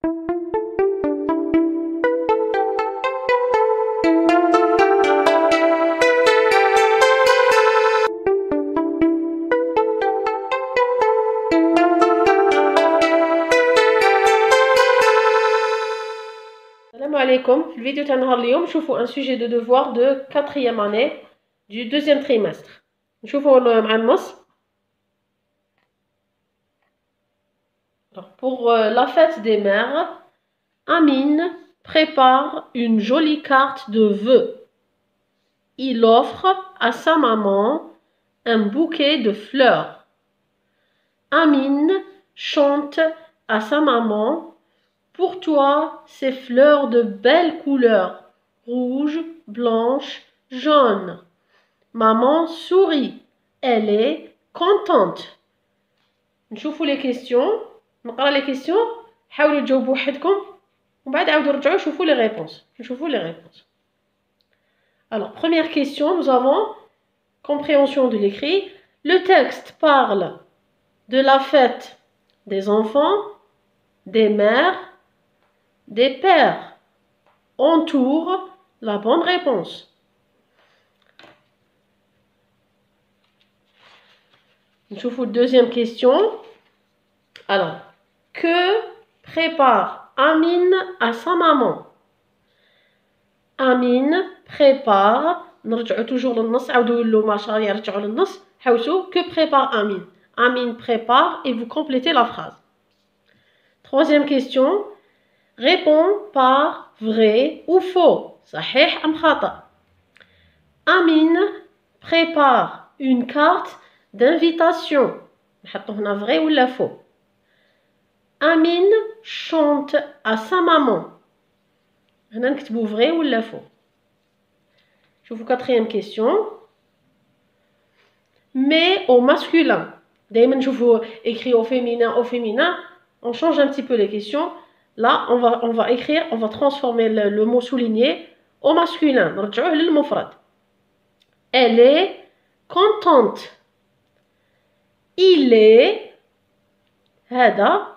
Salam alaikum. Le vidéo تاع اليوم نشوفوا un sujet de devoir de 4e année du 2e trimestre. نشوفوا مع النص. Pour la fête des mères, Amine prépare une jolie carte de vœux. Il offre à sa maman un bouquet de fleurs. Amine chante à sa maman: pour toi, ces fleurs de belles couleurs, rouge, blanche, jaune. Maman sourit, elle est contente. نشوفوا les questions. نقرا les questions. حاولوا تجاوبوا وحدكم. ومن بعد عاودوا رجعوا شوفوا les réponses. نشوفوا les réponses. Alors, première question, nous avons compréhension de l'écrit. Le texte parle de la fête des enfants, des mères, des pères. Entoure la bonne réponse. نشوفوا deuxième question. Alors, que prépare Amine à sa maman? Amine prépare. نرجعوا toujours للنص. عاودوا له ما شاء الله يرجعوا للنص. حوسوا que prépare Amine. Amine prépare et vous complétez la phrase. Troisième question. Réponds par vrai ou faux. صحيح أم خطأ. Amine prépare une carte d'invitation. نحطوا هنا vrai ou la faux. Amine chante à sa maman. هنا نكتبوا vrai ou la faux. شوفوا quatrième question. Mais au masculin. دايما نشوفوا écrit au féminin. On change un petit peu les questions. Là, on va écrire, on va transformer le mot souligné au masculin. نرجعوه للمفرد. Elle est contente. Il est هذا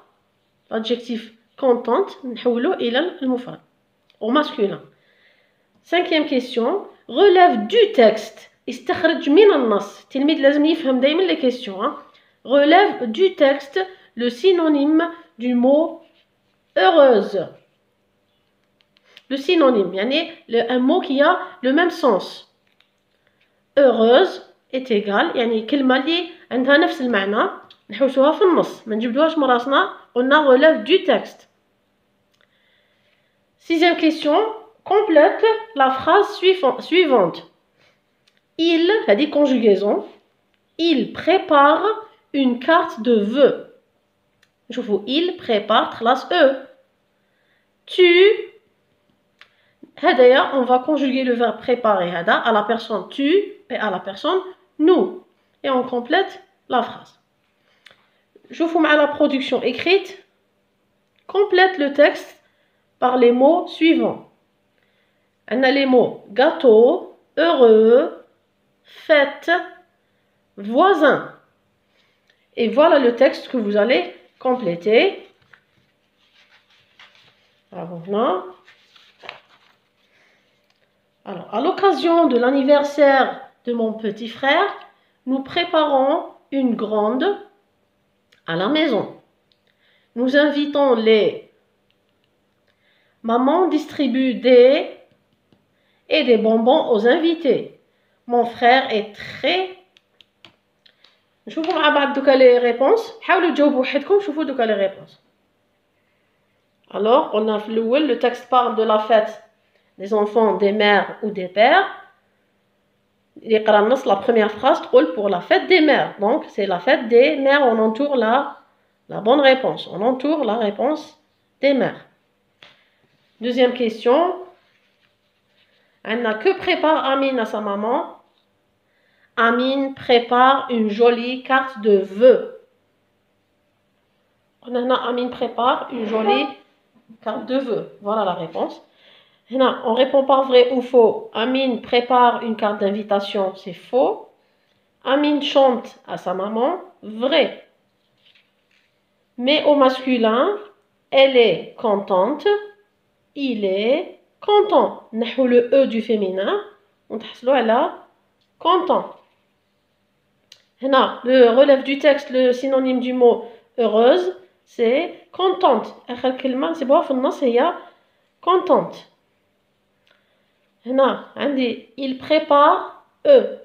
l'adjectif contente نحوله إلى المفرد au masculin. Cinquième question. Relève du texte. استخرج من النص. التلميذ لازم يفهم دايما les questions. Relève du texte le synonyme du mot heureuse. Le synonyme, يعني un mot qui a le même sens. Heureuse est égal, يعني كلمة اللي عندها نفس المعنى نحوسوها في النص ما نجبدوهاش من راسنا. قلنا relève du texte. Sixième question. Complète la phrase suivante. Il, هذه conjugaison. Il prépare une carte de vœux. نشوفوا il prépare خلاص tu هدايا on va conjuguer le verbe préparer هذا à la personne tu et à la personne nous et on complète la phrase. نشوفوا مع la production écrite. Complète le texte par les mots suivants. On a les mots gâteau, heureux, fête, voisin. Et voilà le texte que vous allez compléter. Alors, à l'occasion de l'anniversaire de mon petit frère, nous préparons une grande à la maison. Nous invitons les... Maman distribue des bonbons aux invités. Mon frère est très... نشوفوا مع بعض دوكا les réponses. حاولوا تجاوبوا وحدكم. شوفوا دوكا les réponses. Alors, on a في الأول, le texte parle de la fête des enfants, des mères ou des pères. يقرأ النص la première phrase تقول pour la fête des mères. Donc, c'est la fête des mères. On entoure la bonne réponse. On entoure la réponse des mères. Deuxième question. Que prépare Amine à sa maman? Amine prépare une jolie carte de vœux. Amine prépare une jolie carte de vœux. Voilà la réponse. On répond par vrai ou faux. Amine prépare une carte d'invitation. C'est faux. Amine chante à sa maman. Vrai. Mais au masculin, Elle est contente. Il est content. نحو le E du féminin. ونتحصلوا على content. هنا le relève du texte, le synonyme du mot heureuse, c'est contente. آخر كلمة نسيبوها في النص هي contente. هنا عندي il prépare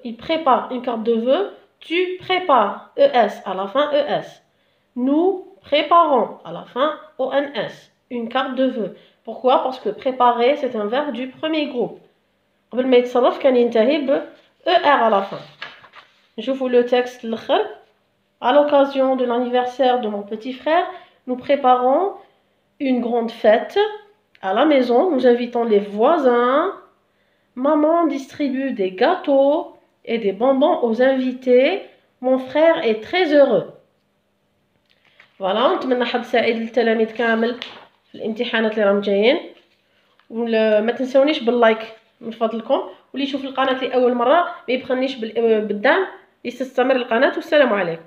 il prépare une carte de vœux. Tu prépares ES à la fin ES. Nous préparons à la fin ONS une carte de vœux. Pourquoi? Parce que préparer c'est un verbe du premier groupe. قبل ما يتصرف كان ينتهي ب ER à la fin. نشوفوا le texte الآخر. À l'occasion de l'anniversaire de mon petit frère, nous préparons une grande fête à la maison. Nous invitons les voisins. Maman distribue des gâteaux et des bonbons aux invités. Mon frère est très heureux. فوالا نتمنى حظ سعيد للتلاميذ كامل في الامتحانات اللي راهم جايين. وما تنسونيش باللايك من فضلكم، واللي يشوف القناه لاول مره ما يبخلنيش بالدعم لتستمر القناه. والسلام عليكم.